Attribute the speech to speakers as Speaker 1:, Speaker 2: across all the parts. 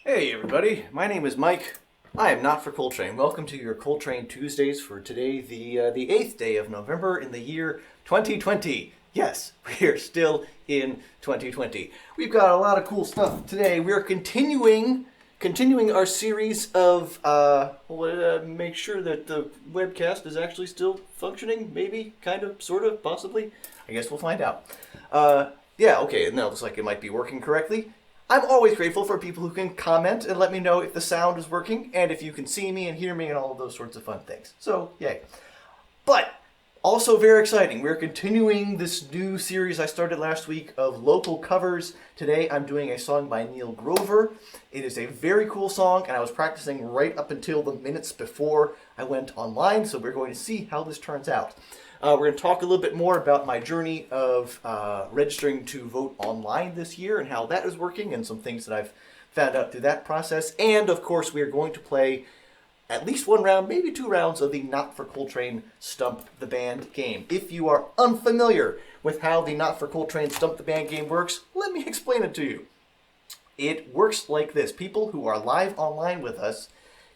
Speaker 1: Hey everybody, my name is Mike. I am not for Coltrane. Welcome to your Coltrane Tuesdays for today, the 8th day of November in the year 2020. Yes, we are still in 2020. We've got a lot of cool stuff today. We are continuing our series of make sure that the webcast is actually still functioning. Maybe, kind of, sort of, possibly. I guess we'll find out. Yeah, okay. Now it looks like it might be working correctly. I'm always grateful for people who can comment and let me know if the sound is working and if you can see me and hear me and all of those sorts of fun things. So, yay. But also very exciting. We're continuing this new series I started last week of local covers. Today I'm doing a song by Neil Grover. It is a very cool song and I was practicing right up until the minutes before I went online, so we're going to see how this turns out. We're going to talk a little bit more about my journey of registering to vote online this year and how that is working and some things that I've found out through that process. And of course, we are going to play at least one round, maybe two rounds of the Not for Coltrane Stump the Band game. If you are unfamiliar with how the Not for Coltrane Stump the Band game works, let me explain it to you. It works like this. People who are live online with us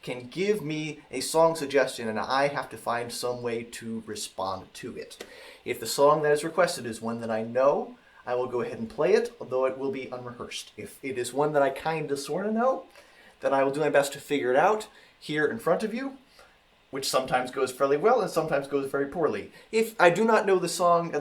Speaker 1: can give me a song suggestion and I have to find some way to respond to it. If the song that is requested is one that I know, I will go ahead and play it, although it will be unrehearsed. If it is one that I kind of sort of know, then I will do my best to figure it out here in front of you, which sometimes goes fairly well and sometimes goes very poorly. If I do not know the song,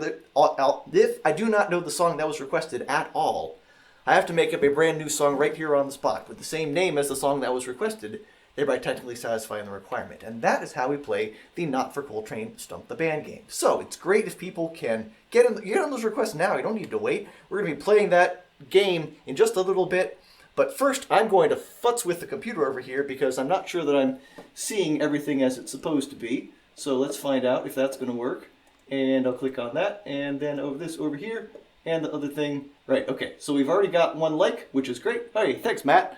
Speaker 1: if I do not know the song that was requested at all, I have to make up a brand new song right here on the spot with the same name as the song that was requested, thereby technically satisfying the requirement. And that is how we play the Not for Coltrane Stump the Band game. So it's great if people can get on those requests now. You don't need to wait. We're going to be playing that game in just a little bit. But first, I'm going to futz with the computer over here because I'm not sure that I'm seeing everything as it's supposed to be. So let's find out if that's going to work. And I'll click on that, and then over this over here, and the other thing. Right, okay. So we've already got one like, which is great. Hey, thanks, Matt.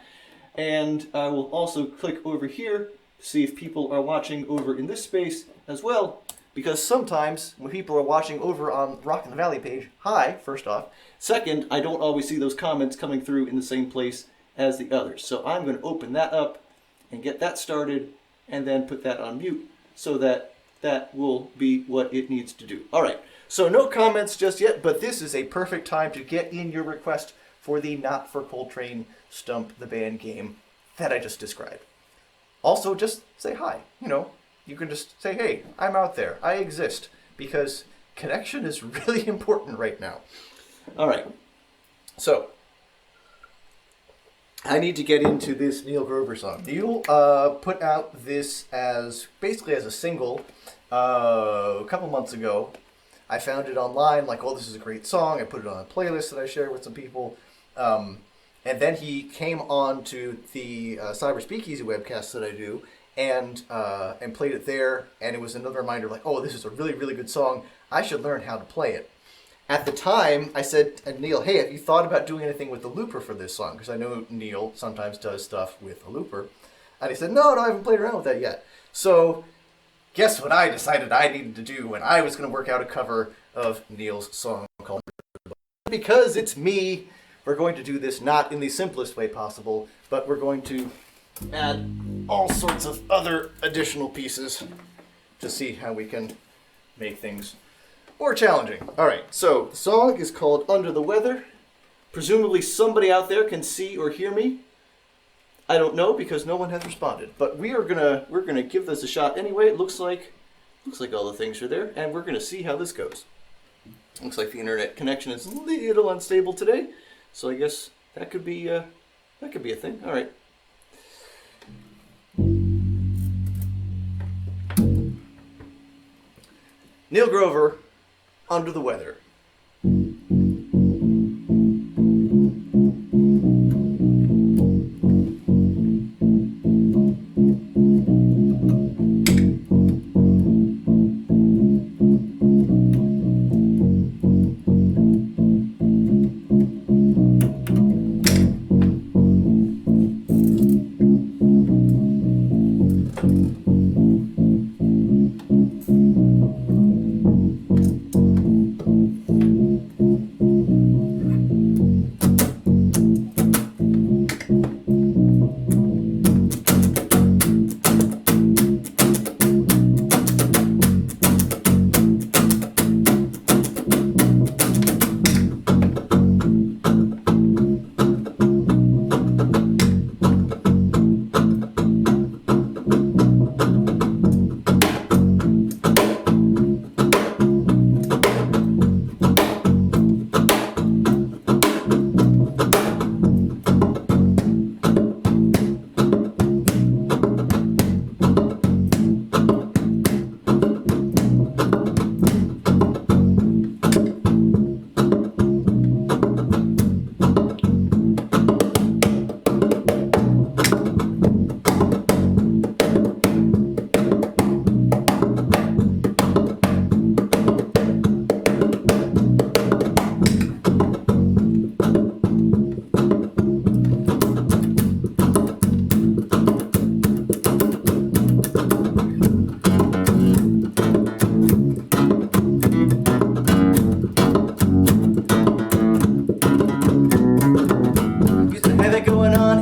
Speaker 1: And I will also click over here to see if people are watching over in this space as well. Because sometimes when people are watching over on Rock in the Valley page, hi, first off. Second, I don't always see those comments coming through in the same place as the others. So I'm going to open that up and get that started and then put that on mute so that that will be what it needs to do. All right, so no comments just yet, but this is a perfect time to get in your request for the Not for Coltrane Stump the Band game that I just described. Also, just say hi. You can just say, hey, I'm out there. I exist. Because connection is really important right now. All right. So, I need to get into this Neil Grover song. Neil put out this basically as a single a couple months ago. I found it online, like, oh, this is a great song. I put it on a playlist that I shared with some people. And then he came on to the Cyber Speakeasy webcast that I do and played it there. And it was another reminder, like, oh, this is a really, really good song. I should learn how to play it. At the time, I said to Neil, hey, have you thought about doing anything with the looper for this song? Because I know Neil sometimes does stuff with a looper. And he said, no, I haven't played around with that yet. So guess what I decided I needed to do when I was going to work out a cover of Neil's song called Because It's Me. We're going to do this not in the simplest way possible, but we're going to add all sorts of other additional pieces to see how we can make things more challenging. All right, so the song is called Under the Weather. Presumably somebody out there can see or hear me. I don't know because no one has responded, but we're gonna give this a shot anyway. It looks like all the things are there, and we're gonna see how this goes. Looks like the internet connection is a little unstable today. So I guess that could be a thing. All right. Neil Grover, Under the Weather.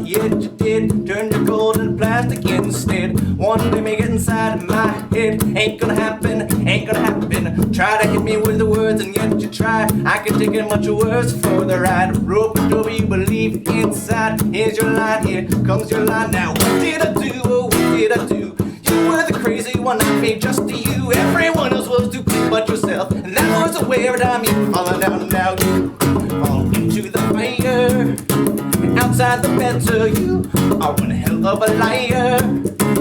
Speaker 1: but yet you did turn to gold and plastic instead. One day may get inside of my head. Ain't gonna happen, ain't gonna happen. Try to hit me with the words and yet you try. I can take it much worse for the ride. Rope a dope you believe inside. Here's your line, here comes your line now. What did I do? Oh, what did I do? You were the crazy one I made just to you. Everyone else was too quick but yourself. And that was the way every time you fall down. Now you fall into the fire. Outside the better, you are one hell of a liar.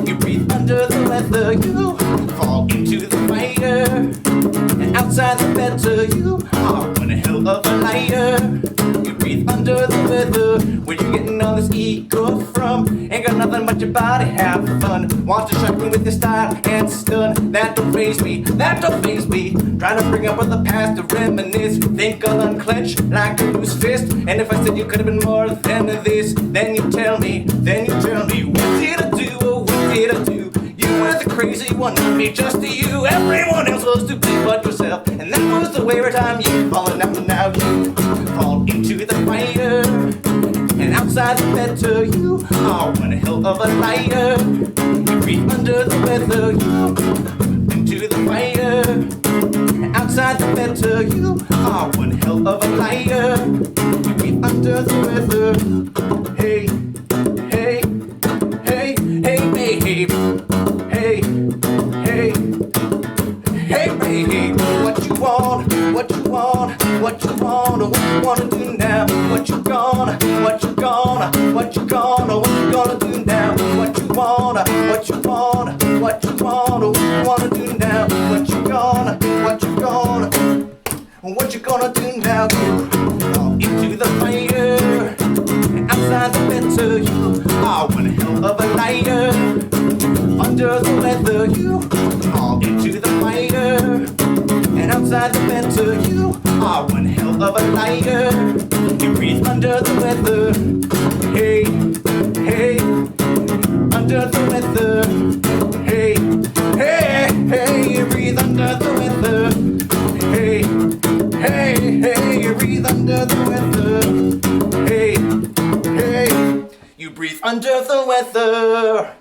Speaker 1: You breathe under the leather, you fall into the fire. And outside the better, you are one hell of a liar. You breathe under the leather. Where you getting all this ego from? Ain't got nothing but your body, have fun. Want to shock me with your style and stun. That don't faze me, that don't faze me. Trying to bring up on the past to reminisce. Think I'll unclench like a loose fist. And if I said you could have been more than this, then you tell me, what did I do? Oh, what did I do? You were the crazy one, me just to you. Everyone else was too big but yourself. And that was the way every time you falling down. Now you fall into the fire. And outside the better, you are one hell of a liar. You breathe under the weather, you into the fire. And outside the better, you are one hell of a liar. You breathe under the weather. Hey, hey, hey, hey, babe. Hey, hey, hey, babe. What you want, what you want, what you want, what you wanna do now? What you gonna, what you gonna, what you gonna, what you gonna do now? What you wanna, what you wanna, what you wanna, what you wanna do now? What you gonna, what you gonna, what you gonna do now? Fall into the fire. Outside the better, you are one hell of a liar. Under the leather, you fall into the fire. And outside the better, you are one hell of a liar. You breathe under the weather. Hey, hey, under the weather. Hey, hey, hey, you breathe under the weather. Hey, hey, hey, you breathe under the weather. Hey, hey, you breathe under the weather.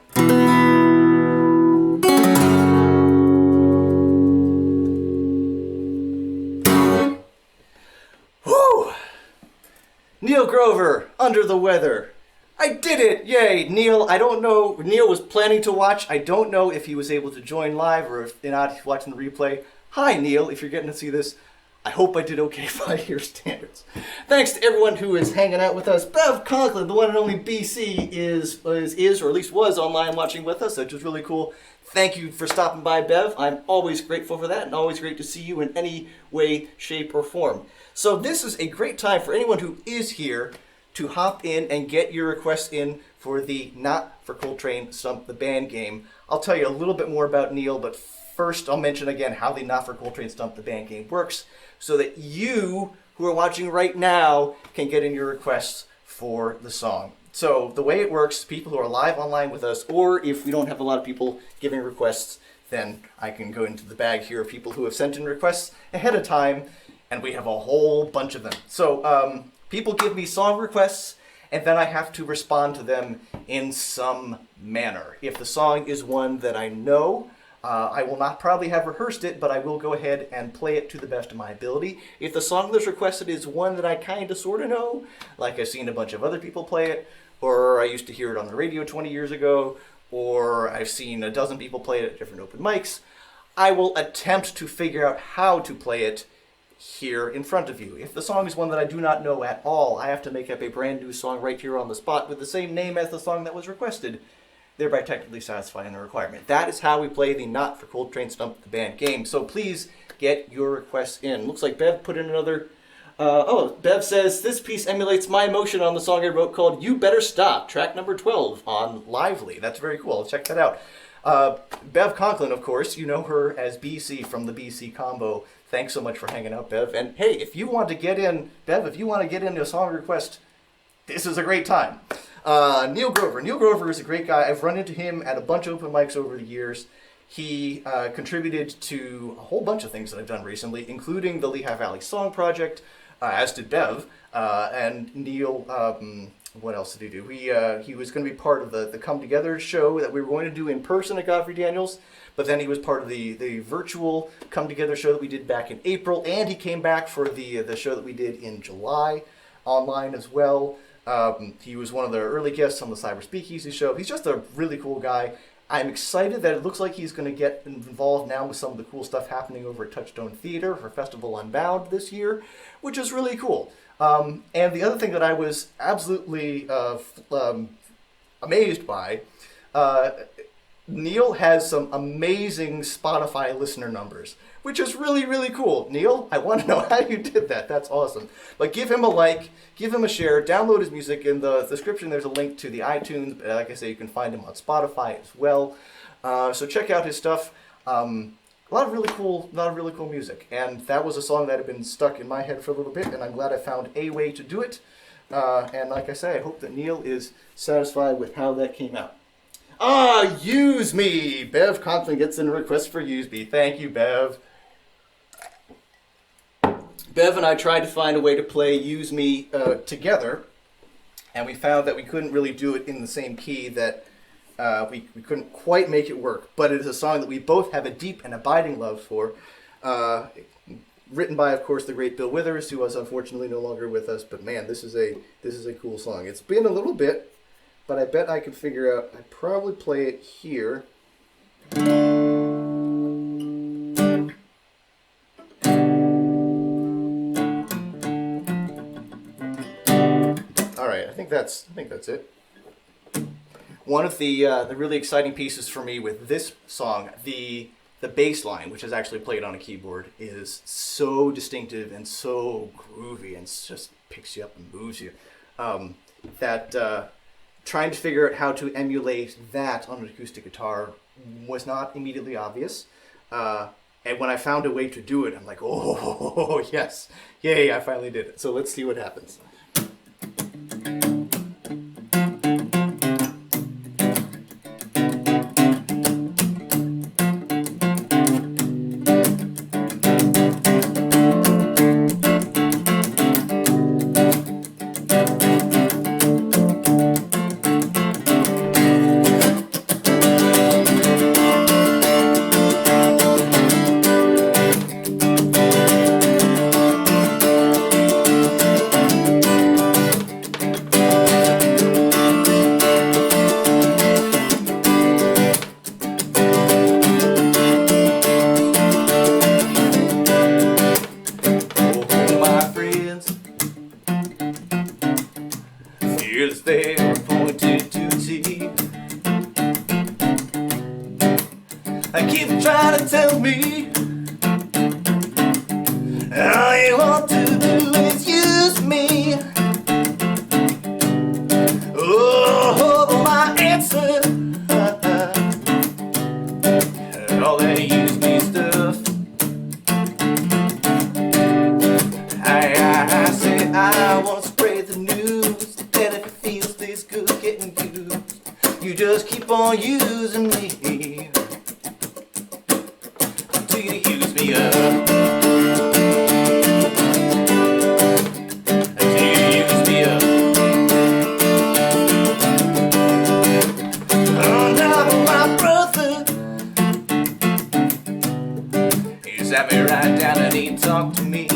Speaker 1: Neil Grover, Under the Weather. I did it! Yay! Neil, I don't know. Neil was planning to watch. I don't know if he was able to join live or if not watching the replay. Hi, Neil, if you're getting to see this. I hope I did okay by your standards. Thanks to everyone who is hanging out with us. Bev Conklin, the one and only BC, is or at least was online watching with us, which was really cool. Thank you for stopping by, Bev. I'm always grateful for that and always great to see you in any way, shape, or form. So this is a great time for anyone who is here to hop in and get your requests in for the Not for Coltrane Stump the Band game. I'll tell you a little bit more about Neil, but first I'll mention again how the Not for Coltrane Stump the Band game works so that you who are watching right now can get in your requests for the song. So the way it works, people who are live online with us, or if we don't have a lot of people giving requests, then I can go into the bag here of people who have sent in requests ahead of time, and we have a whole bunch of them. So people give me song requests, and then I have to respond to them in some manner. If the song is one that I know, I will not probably have rehearsed it, but I will go ahead and play it to the best of my ability. If the song that's requested is one that I kind of sort of know, like I've seen a bunch of other people play it, or I used to hear it on the radio 20 years ago, or I've seen a dozen people play it at different open mics, I will attempt to figure out how to play it here in front of you. If the song is one that I do not know at all, I have to make up a brand new song right here on the spot with the same name as the song that was requested, thereby technically satisfying the requirement. That is how we play the Not for Coltrane Stump the Band game. So please get your requests in. Looks like Bev put in another... Bev says, this piece emulates my emotion on the song I wrote called You Better Stop, track number 12 on Lively. That's very cool. I'll check that out. Bev Conklin, of course, you know her as BC from the BC Combo. Thanks so much for hanging out, Bev. And hey, if you want to get in, Bev, if you want to get into a song request, this is a great time. Neil Grover. Neil Grover is a great guy. I've run into him at a bunch of open mics over the years. He contributed to a whole bunch of things that I've done recently, including the Lehigh Valley Song Project, as did Bev. And Neil what else did he do? He was going to be part of the Come Together show that we were going to do in person at Godfrey Daniels, but then he was part of the virtual Come Together show that we did back in April, and he came back for the show that we did in July online as well. He was one of the early guests on the Cyber Speakeasy show. He's just a really cool guy. I'm excited that it looks like he's going to get involved now with some of the cool stuff happening over at Touchstone Theater for Festival Unbound this year, which is really cool. And the other thing that I was absolutely amazed by, Neil has some amazing Spotify listener numbers, which is really, really cool. Neil, I want to know how you did that. That's awesome. But give him a like, give him a share, download his music. In the description, there's a link to the iTunes. Like I say, you can find him on Spotify as well. So check out his stuff. A lot of really cool music. And that was a song that had been stuck in my head for a little bit, and I'm glad I found a way to do it. And like I say, I hope that Neil is satisfied with how that came out. Use Me! Bev Conklin gets in a request for Use Me. Thank you, Bev. Bev and I tried to find a way to play Use Me together, and we found that we couldn't really do it in the same key, that we couldn't quite make it work. But it is a song that we both have a deep and abiding love for. Written by, of course, the great Bill Withers, who was unfortunately no longer with us. But man, this is a cool song. It's been a little bit, but I bet I could figure out. I'd probably play it here. All right, I think that's it. One of the really exciting pieces for me with this song, the bass line, which is actually played on a keyboard, is so distinctive and so groovy and just picks you up and moves you. Trying to figure out how to emulate that on an acoustic guitar was not immediately obvious. And when I found a way to do it, I'm like, oh, yes. Yay, I finally did it. So let's see what happens. They were pointed to see. I keep trying to tell me all you want to do is use me. Oh, my answer, all that use me stuff. I say I want to spread the news, that if it feels this good getting used, you just keep on using me till you use me up. Till you use me up. Oh, now my brother, he sat me right down and he talked to me.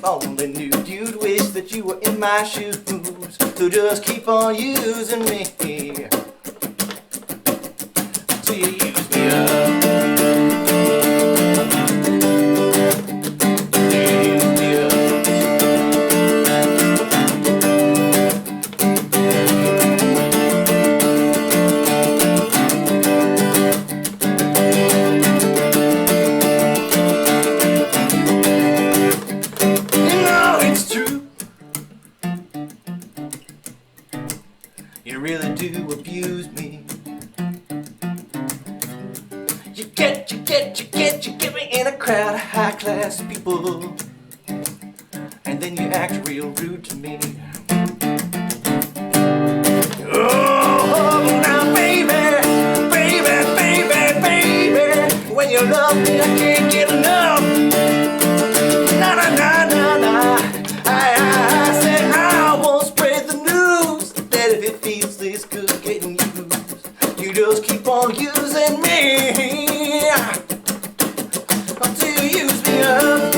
Speaker 1: Only knew you'd wish that you were in my shoes, so just keep on using me till you use me up. Till you use me up. You really do abuse me. You get me in a crowd of high-class people, and then you act real rude to me. Oh, now baby, when you love me, I can't get enough. Na na na na na. I said I won't spread the news that if it feels this good getting used, you just keep on using me. Until you use me up.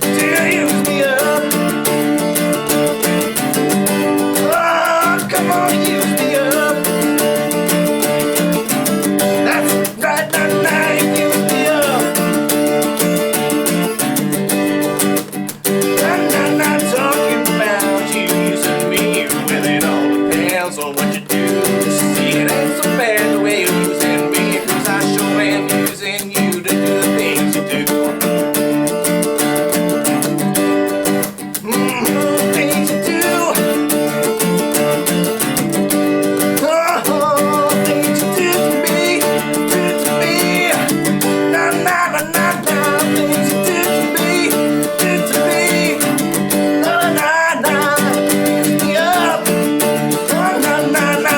Speaker 1: Till you use me up. Oh, come on, use me up. That's right, now, use me up. I'm not talking about you using me. Well, it all depends on what you do. See, it ain't so bad the way you're using me, 'cause I sure am using you to do the things you do. Things you do. Oh, things you do to me, na na na na na. Things you do to me, na na na. Use me up, na na na na.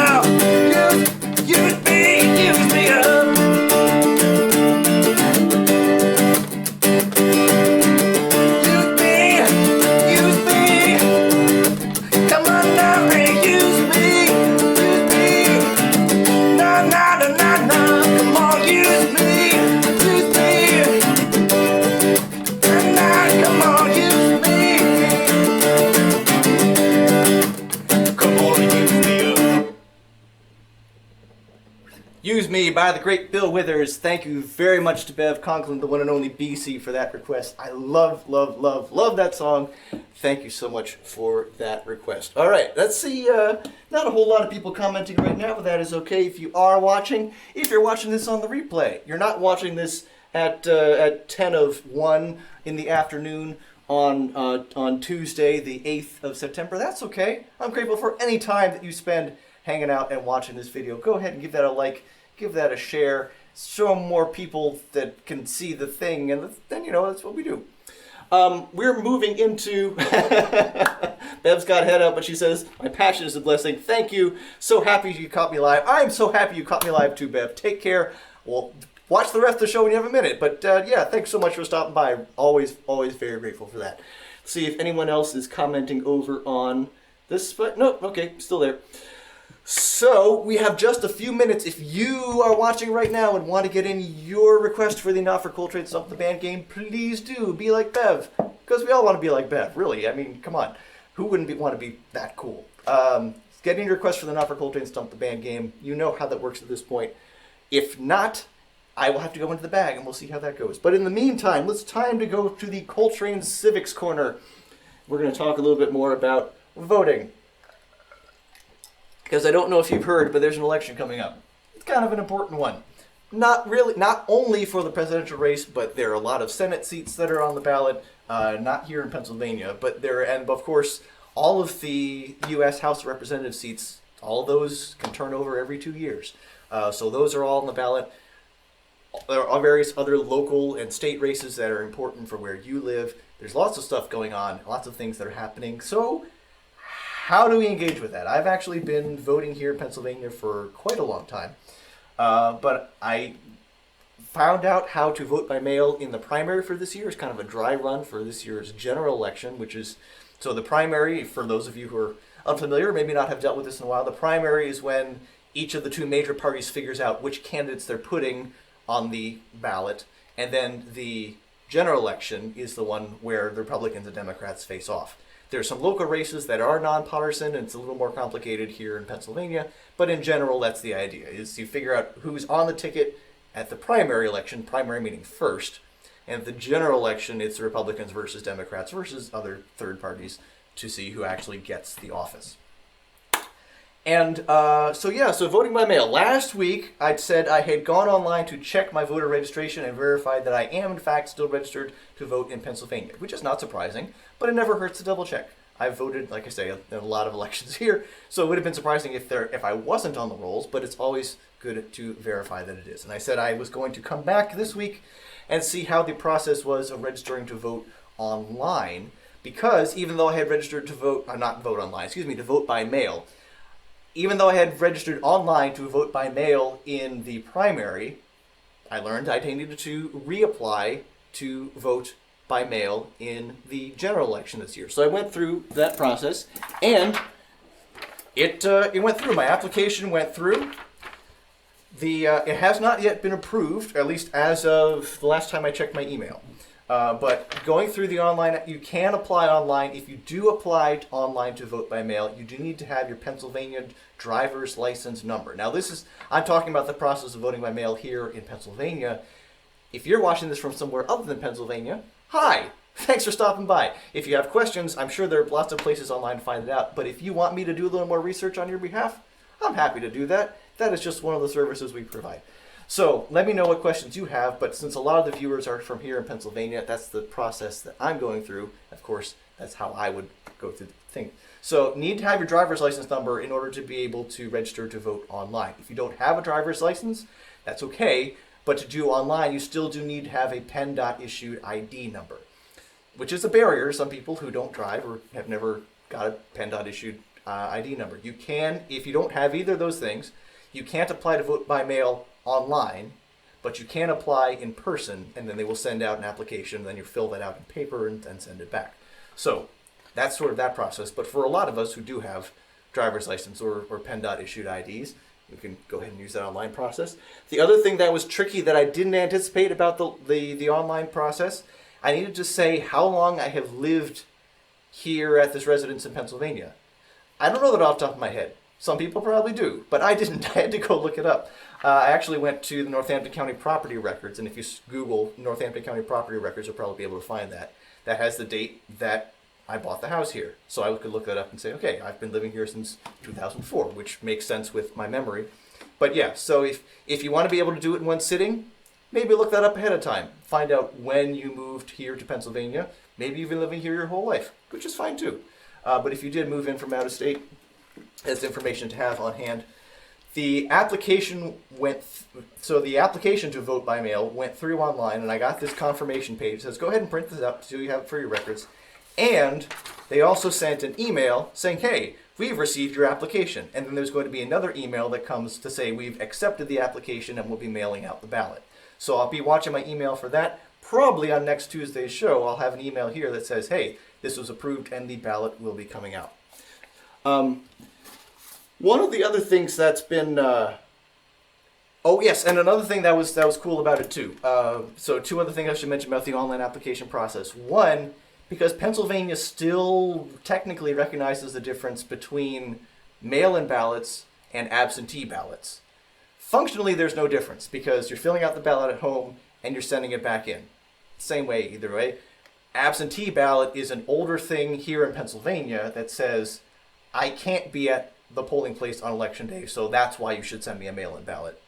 Speaker 1: Use me up. Use me. Come on now, hey, use me. Na na na na na. Come on, use me. Na na, come on, use me. Come on, use me up. Use Me by the great Bill Withers. Thank you very much to Bev Conklin, the one and only BC, for that request. I love that song. Thank you so much for that request. All right, let's see. Not a whole lot of people commenting right now, but that is okay if you are watching. If you're watching this on the replay, you're not watching this at 10 of 1 in the afternoon on Tuesday, the 8th of September. That's okay. I'm grateful for any time that you spend hanging out and watching this video. Go ahead and give that a like, give that a share, show more people that can see the thing, and then, you know, that's what we do. We're moving into... Bev's got head up, but she says, my passion is a blessing. Thank you. So happy you caught me live. I'm so happy you caught me live too, Bev. Take care. Well, watch the rest of the show when you have a minute. But yeah, thanks so much for stopping by. Always very grateful for that. See if anyone else is commenting over on this. But no, okay, still there. So we have just a few minutes. If you are watching right now and want to get in your request for the Not for Coltrane Stump the Band game, please do. Be like Bev. Because we all want to be like Bev, really. I mean, come on. Who wouldn't want to be that cool? Get in your request for the Not for Coltrane Stump the Band game. You know how that works at this point. If not, I will have to go into the bag and we'll see how that goes. But in the meantime, it's time to go to the Coltrane Civics Corner. We're going to talk a little bit more about voting. Because I don't know if you've heard, but there's an election coming up. It's kind of an important one. Not only for the presidential race, but there are a lot of Senate seats that are on the ballot. Not here in Pennsylvania, but and of course, all of the U.S. House of Representatives seats, all of those can turn over every 2 years. So those are all on the ballot. There are various other local and state races that are important for where you live. There's lots of stuff going on, lots of things that are happening. So how do we engage with that? I've actually been voting here in Pennsylvania for quite a long time. But I found out how to vote by mail in the primary for this year. It's kind of a dry run for this year's general election, which is, so the primary, for those of you who are unfamiliar, maybe not have dealt with this in a while, the primary is when each of the two major parties figures out which candidates they're putting on the ballot, and then the general election is the one where the Republicans and Democrats face off. There are some local races that are nonpartisan, and it's a little more complicated here in Pennsylvania, but in general, that's the idea, is you figure out who's on the ticket at the primary election, primary meaning first, and the general election, it's the Republicans versus Democrats versus other third parties to see who actually gets the office. And so voting by mail. Last week, I'd said I had gone online to check my voter registration and verified that I am, in fact, still registered to vote in Pennsylvania, which is not surprising, but it never hurts to double check. I've voted, like I say, in a lot of elections here, so it would have been surprising if I wasn't on the rolls, but it's always good to verify that it is. And I said I was going to come back this week and see how the process was of registering to vote online, because even though I had registered to vote, not vote online, excuse me, to vote by mail, even though I had registered online to vote by mail in the primary, I learned I needed to reapply to vote by mail in the general election this year. So I went through that process, and it went through. My application went through. It has not yet been approved, at least as of the last time I checked my email. But going through the online, you can apply online. If you do apply online to vote by mail, you do need to have your Pennsylvania driver's license number. Now I'm talking about the process of voting by mail here in Pennsylvania. If you're watching this from somewhere other than Pennsylvania, hi, thanks for stopping by. If you have questions, I'm sure there are lots of places online to find it out. But if you want me to do a little more research on your behalf, I'm happy to do that. That is just one of the services we provide. So let me know what questions you have, but since a lot of the viewers are from here in Pennsylvania, that's the process that I'm going through. Of course, that's how I would go through the thing. So need to have your driver's license number in order to be able to register to vote online. If you don't have a driver's license, that's okay, but to do online, you still do need to have a PennDOT issued ID number, which is a barrier to some people who don't drive or have never got a PennDOT issued ID number. You can, if you don't have either of those things, you can't apply to vote by mail online, but you can apply in person, and then they will send out an application, and then you fill that out in paper and then send it back. So that's sort of that process. But for a lot of us who do have driver's license or PennDOT issued IDs, you can go ahead and use that online process. The other thing that was tricky that I didn't anticipate about the online process, I needed to say how long I have lived here at this residence in Pennsylvania. I don't know that off the top of my head. Some people probably do, but I didn't. I had to go look it up. I actually went to the Northampton County Property Records, and if you Google Northampton County Property Records, you'll probably be able to find that. That has the date that I bought the house here. So I could look that up and say, okay, I've been living here since 2004, which makes sense with my memory. But yeah, so if you want to be able to do it in one sitting, maybe look that up ahead of time. Find out when you moved here to Pennsylvania. Maybe you've been living here your whole life, which is fine too. But if you did move in from out of state, that's information to have on hand. The application the application to vote by mail went through online, and I got this confirmation page. It says, go ahead and print this up so you have it for your records. And they also sent an email saying, hey, we've received your application. And then there's going to be another email that comes to say we've accepted the application and we'll be mailing out the ballot. So I'll be watching my email for that. Probably on next Tuesday's show, I'll have an email here that says, hey, this was approved and the ballot will be coming out. One of the other things that's been, oh yes, and another thing that was cool about it too. So two other things I should mention about the online application process. One, because Pennsylvania still technically recognizes the difference between mail-in ballots and absentee ballots. Functionally, there's no difference because you're filling out the ballot at home and you're sending it back in. Same way, either way. Absentee ballot is an older thing here in Pennsylvania that says, I can't be at the polling place on election day, so that's why you should send me a mail-in ballot.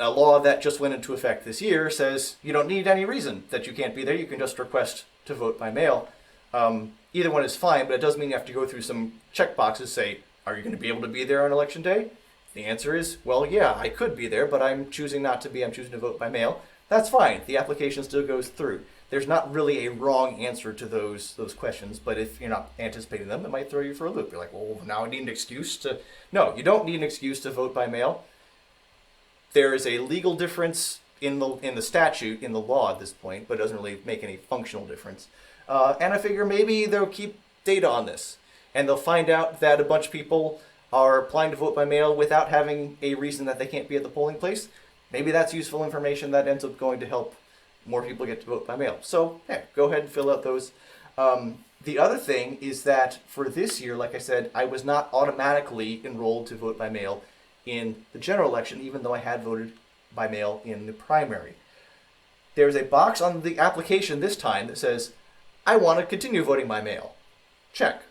Speaker 1: A law that just went into effect this year says you don't need any reason that you can't be there. You can just request to vote by mail. Either one is fine, but it does mean you have to go through some check boxes, say, are you going to be able to be there on election day? The answer is, well, yeah, I could be there, but I'm choosing not to be. I'm choosing to vote by mail. That's fine. The application still goes through. There's not really a wrong answer to those questions, but if you're not anticipating them, it might throw you for a loop. You're like, well, now I need an excuse to... No, you don't need an excuse to vote by mail. There is a legal difference in the statute, in the law at this point, but it doesn't really make any functional difference. And I figure maybe they'll keep data on this, and they'll find out that a bunch of people are applying to vote by mail without having a reason that they can't be at the polling place. Maybe that's useful information that ends up going to help more people get to vote by mail. So, hey, go ahead and fill out those. The other thing is that for this year, like I said, I was not automatically enrolled to vote by mail in the general election, even though I had voted by mail in the primary. There's a box on the application this time that says, I want to continue voting by mail. Check.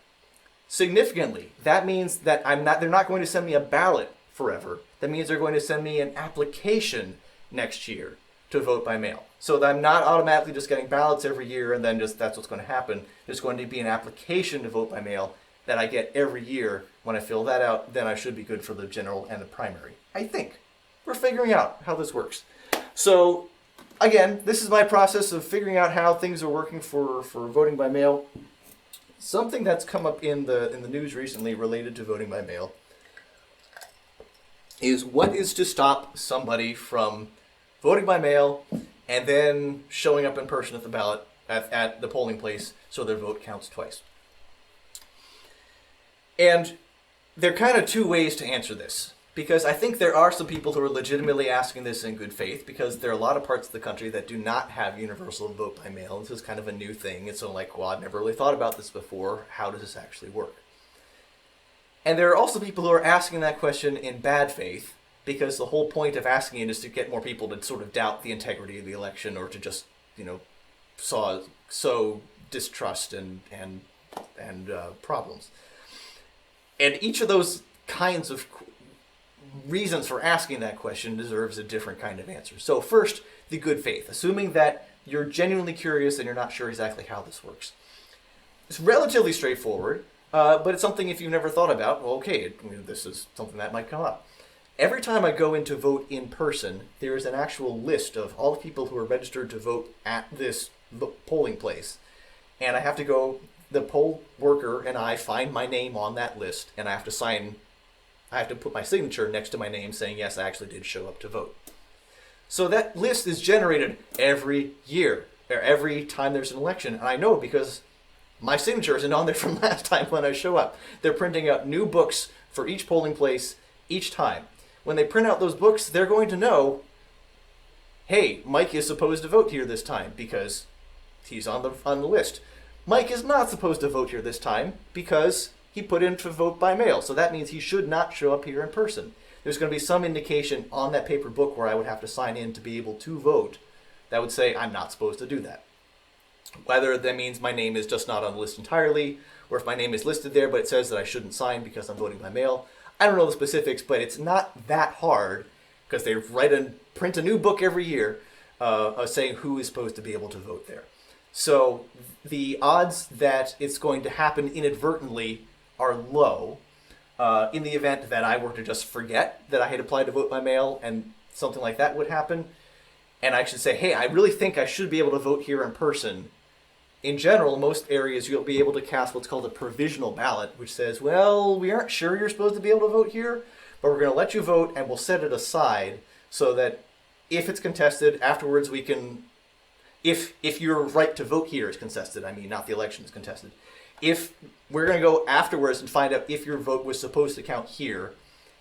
Speaker 1: Significantly, that means that they're not going to send me a ballot forever. That means they're going to send me an application next year to vote by mail. So that I'm not automatically just getting ballots every year and then just that's what's going to happen. There's going to be an application to vote by mail that I get every year. When I fill that out, then I should be good for the general and the primary. I think. We're figuring out how this works. So again, this is my process of figuring out how things are working for voting by mail. Something that's come up in the news recently related to voting by mail is what is to stop somebody from voting by mail and then showing up in person at the ballot at the polling place so their vote counts twice. And there are kind of two ways to answer this, because I think there are some people who are legitimately asking this in good faith, because there are a lot of parts of the country that do not have universal vote by mail. This is kind of a new thing. It's so like, well, I've never really thought about this before. How does this actually work? And there are also people who are asking that question in bad faith, because the whole point of asking it is to get more people to sort of doubt the integrity of the election, or to just, sow distrust and problems. And each of those kinds of reasons for asking that question deserves a different kind of answer. So first, the good faith, assuming that you're genuinely curious and you're not sure exactly how this works. It's relatively straightforward, but it's something if you've never thought about, well, okay, this is something that might come up. Every time I go in to vote in person, there is an actual list of all the people who are registered to vote at this polling place. And I have to go, the poll worker and I find my name on that list, and I have to put my signature next to my name saying, yes, I actually did show up to vote. So that list is generated every year, or every time there's an election. And I know because my signature isn't on there from last time when I show up. They're printing out new books for each polling place each time. When they print out those books, they're going to know, hey, Mike is supposed to vote here this time because he's on the list. Mike is not supposed to vote here this time because he put in to vote by mail. So that means he should not show up here in person. There's going to be some indication on that paper book where I would have to sign in to be able to vote that would say I'm not supposed to do that. Whether that means my name is just not on the list entirely, or if my name is listed there but it says that I shouldn't sign because I'm voting by mail. I don't know the specifics, but it's not that hard because they print a new book every year saying who is supposed to be able to vote there. So the odds that it's going to happen inadvertently are low. In the event that I were to just forget that I had applied to vote by mail and something like that would happen, and I should say, hey, I really think I should be able to vote here in person. In general, most areas you'll be able to cast what's called a provisional ballot, which says, well, we aren't sure you're supposed to be able to vote here, but we're going to let you vote and we'll set it aside so that if it's contested, afterwards we can, if your right to vote here is contested, I mean, not the election is contested, if we're going to go afterwards and find out if your vote was supposed to count here,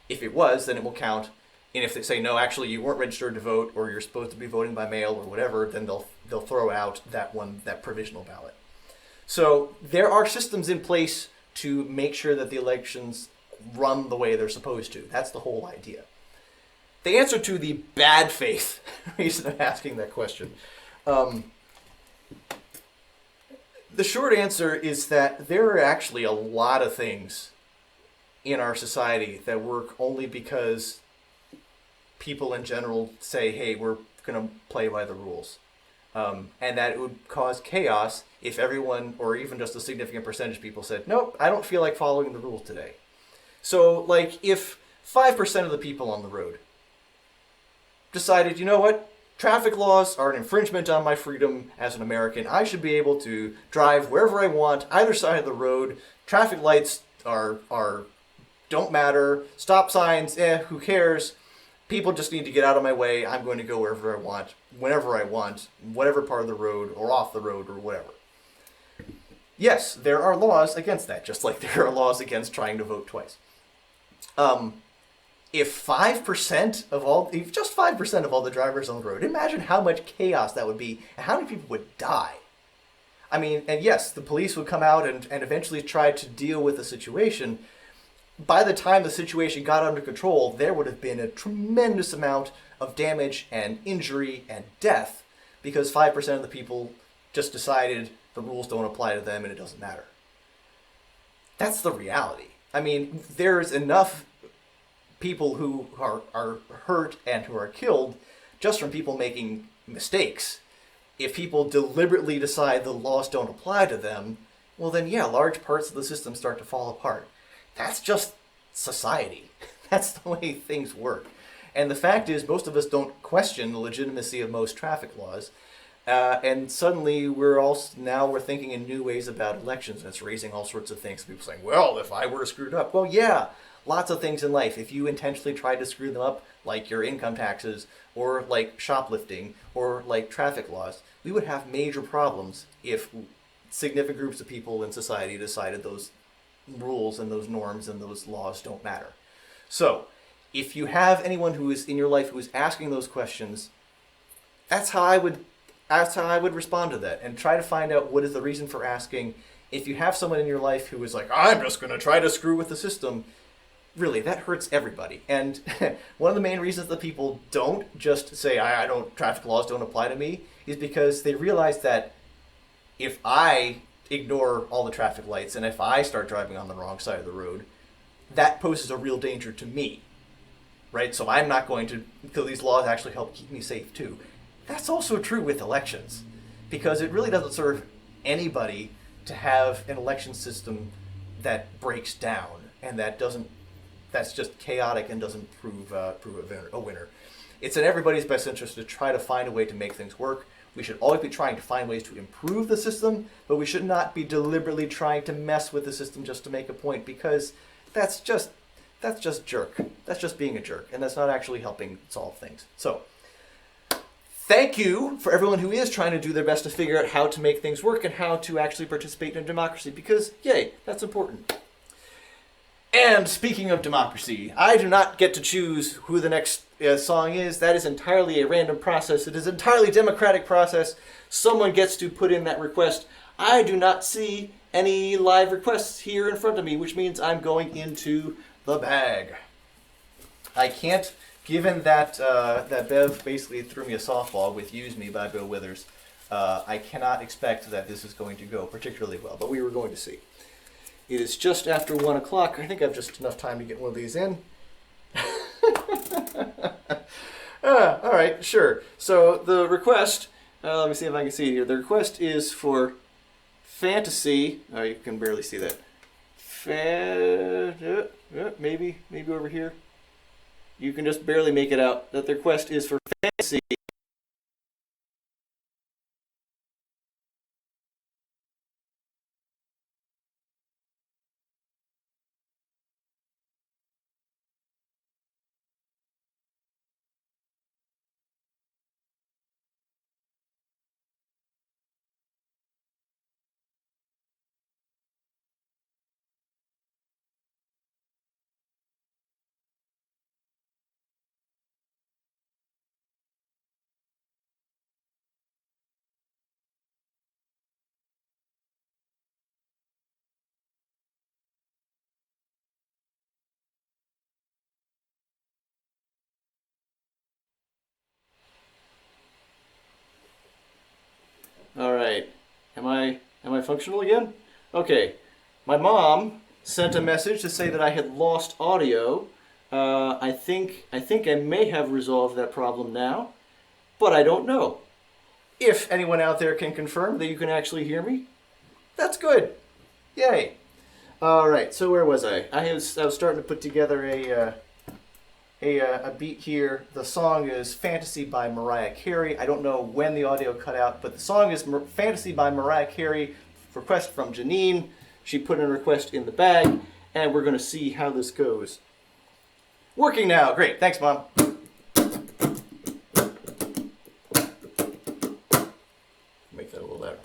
Speaker 1: if it was, then it will count. And if they say, no, actually you weren't registered to vote, or you're supposed to be voting by mail or whatever, then they'll throw out that provisional ballot. So there are systems in place to make sure that the elections run the way they're supposed to. That's the whole idea. The answer to the bad faith reason of asking that question. The short answer is that there are actually a lot of things in our society that work only because people in general say, hey, we're going to play by the rules. And that it would cause chaos if everyone, or even just a significant percentage of people said, nope, I don't feel like following the rules today. So, like, if 5% of the people on the road decided, you know what, traffic laws are an infringement on my freedom as an American. I should be able to drive wherever I want, either side of the road. Traffic lights don't matter. Stop signs, who cares? People just need to get out of my way. I'm going to go wherever I want, whenever I want, whatever part of the road or off the road or whatever. Yes, there are laws against that, just like there are laws against trying to vote twice. If 5% of all, if just 5% of all the drivers on the road, imagine how much chaos that would be and how many people would die. I mean, and yes, the police would come out and eventually try to deal with the situation. By the time the situation got under control, there would have been a tremendous amount of damage and injury and death because 5% of the people just decided the rules don't apply to them and it doesn't matter. That's the reality. I mean, there's enough people who are hurt and who are killed just from people making mistakes. If people deliberately decide the laws don't apply to them, well then yeah, large parts of the system start to fall apart. That's just society. That's the way things work. And the fact is, most of us don't question the legitimacy of most traffic laws. And suddenly we're thinking in new ways about elections, and it's raising all sorts of things. People saying, well, if I were screwed up, well, yeah, lots of things in life. If you intentionally tried to screw them up, like your income taxes, or like shoplifting, or like traffic laws, we would have major problems if significant groups of people in society decided those rules and those norms and those laws don't matter. So, if you have anyone who is in your life who is asking those questions, that's how I would respond to that, and try to find out what is the reason for asking. If you have someone in your life who is like, I'm just going to try to screw with the system, really, that hurts everybody. And one of the main reasons that people don't just say, traffic laws don't apply to me, is because they realize that if I ignore all the traffic lights and if I start driving on the wrong side of the road, that poses a real danger to me. Right? So I'm not going to, because these laws actually help keep me safe too. That's also true with elections, because it really doesn't serve anybody to have an election system that breaks down and that's just chaotic and doesn't prove a winner. It's in everybody's best interest to try to find a way to make things work. We should always be trying to find ways to improve the system, but we should not be deliberately trying to mess with the system just to make a point, because that's just jerk. That's just being a jerk, and that's not actually helping solve things. So, thank you for everyone who is trying to do their best to figure out how to make things work and how to actually participate in democracy, because, yay, that's important. And speaking of democracy, I do not get to choose who the next song is. That is entirely a random process. It is an entirely democratic process. Someone gets to put in that request. I do not see any live requests here in front of me, which means I'm going into the bag. I can't, given that that Bev basically threw me a softball with Use Me by Bill Withers, I cannot expect that this is going to go particularly well, but we were going to see. It is just after 1 o'clock. I think I have just enough time to get one of these in. All right, sure. So the request, let me see if I can see it here. The request is for fantasy. Oh, you can barely see that. Maybe over here. You can just barely make it out. That the request is for fantasy. All right. Am I functional again? Okay. My mom sent a message to say that I had lost audio. I think I may have resolved that problem now, but I don't know. If anyone out there can confirm that you can actually hear me, that's good. Yay. All right. So where was I? I was starting to put together a beat here. The song is Fantasy by Mariah Carey. I don't know when the audio cut out, but the song is Fantasy by Mariah Carey, request from Janine. She put in a request in the bag, and we're going to see how this goes. Working now. Great. Thanks, Mom. Make that a little louder.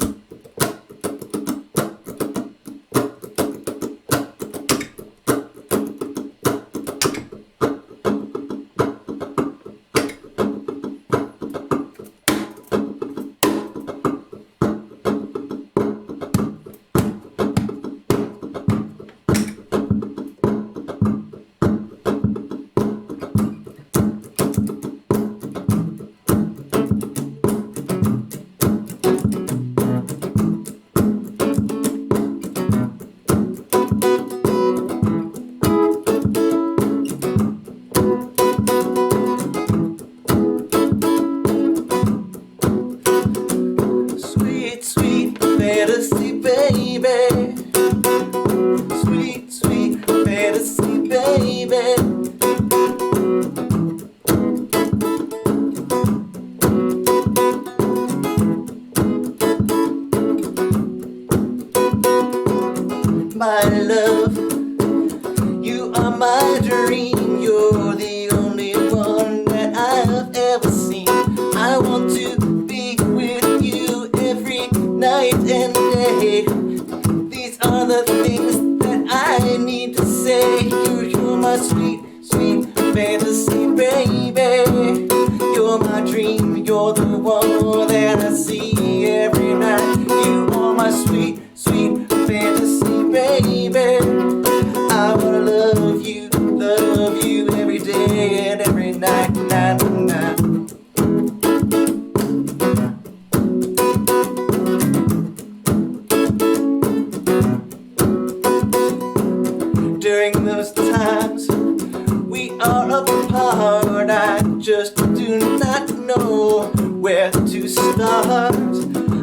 Speaker 1: fantasy, baby. You're my dream, you're the one that I see every night. You are my sweet, sweet fantasy, baby. I wanna love you every day and every night, night, night. During those times we are apart, I just do not know where to start.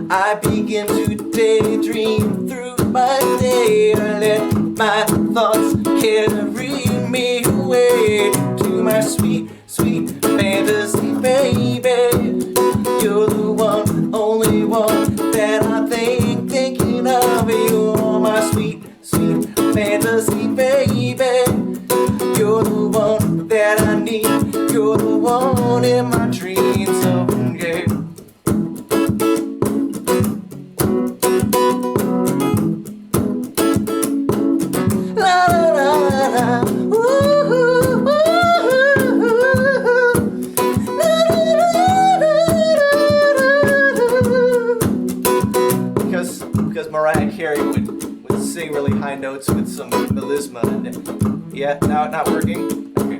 Speaker 1: I begin to daydream through my day. I let my thoughts carry me away to my sweet, sweet fantasy, baby. You're the one, only one that I thinking of. You are my sweet, sweet fantasy, baby. You're the one that I need. You're the one in my dreams. So yeah. La la la la. Ooh, ooh, ooh, ooh. La la la la la. Because Mariah Carey would sing really high notes with some melisma in it. Yeah, now not working. Okay.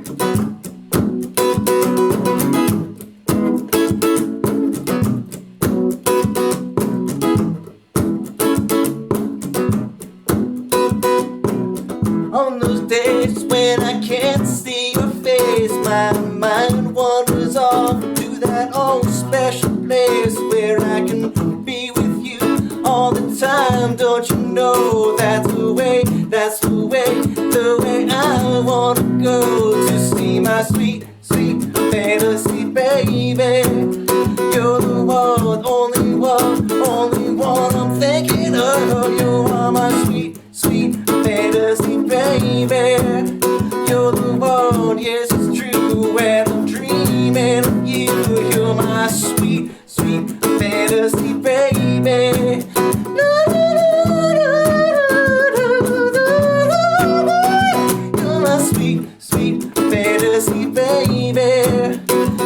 Speaker 1: On those days when I can't see your face, my mind wanders off to that old special place where I can be with you all the time. Don't you know that's the way, that's the way I wanna go to see my sweet, sweet fantasy, baby. You're the one, only one I'm thinking of. You are my sweet, sweet fantasy, baby. You're the one, yes it's true, and I'm dreaming of you. You're my sweet, sweet fantasy, baby. You're my sweet, sweet fantasy, baby.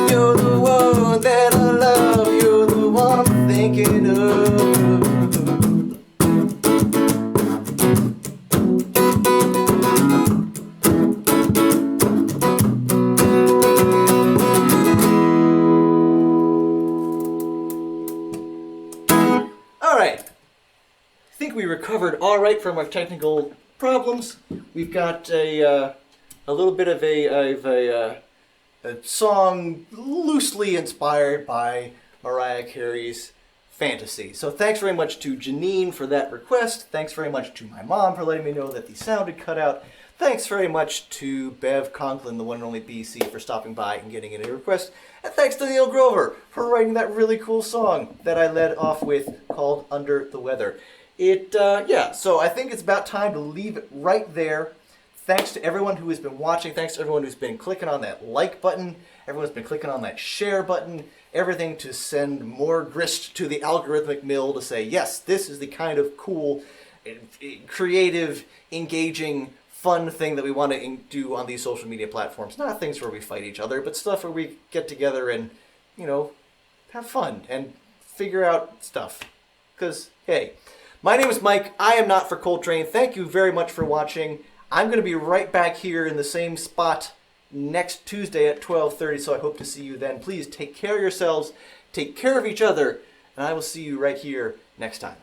Speaker 1: You're the one that I love. You're the one I'm thinking of. Alright, I think we recovered alright from our technical problems. We've got a little bit of a song loosely inspired by Mariah Carey's Fantasy. So thanks very much to Janine for that request. Thanks very much to my mom for letting me know that the sound had cut out. Thanks very much to Bev Conklin, the one and only BC, for stopping by and getting in a request. And thanks to Neil Grover for writing that really cool song that I led off with called Under the Weather. So I think it's about time to leave it right there. Thanks to everyone who has been watching. Thanks to everyone who's been clicking on that like button. Everyone's been clicking on that share button. Everything to send more grist to the algorithmic mill to say, yes, this is the kind of cool, creative, engaging, fun thing that we want to do on these social media platforms. Not things where we fight each other, but stuff where we get together and, have fun and figure out stuff. Because, hey, my name is Mike. I am not for Coltrane. Thank you very much for watching. I'm going to be right back here in the same spot next Tuesday at 12:30, so I hope to see you then. Please take care of yourselves, take care of each other, and I will see you right here next time.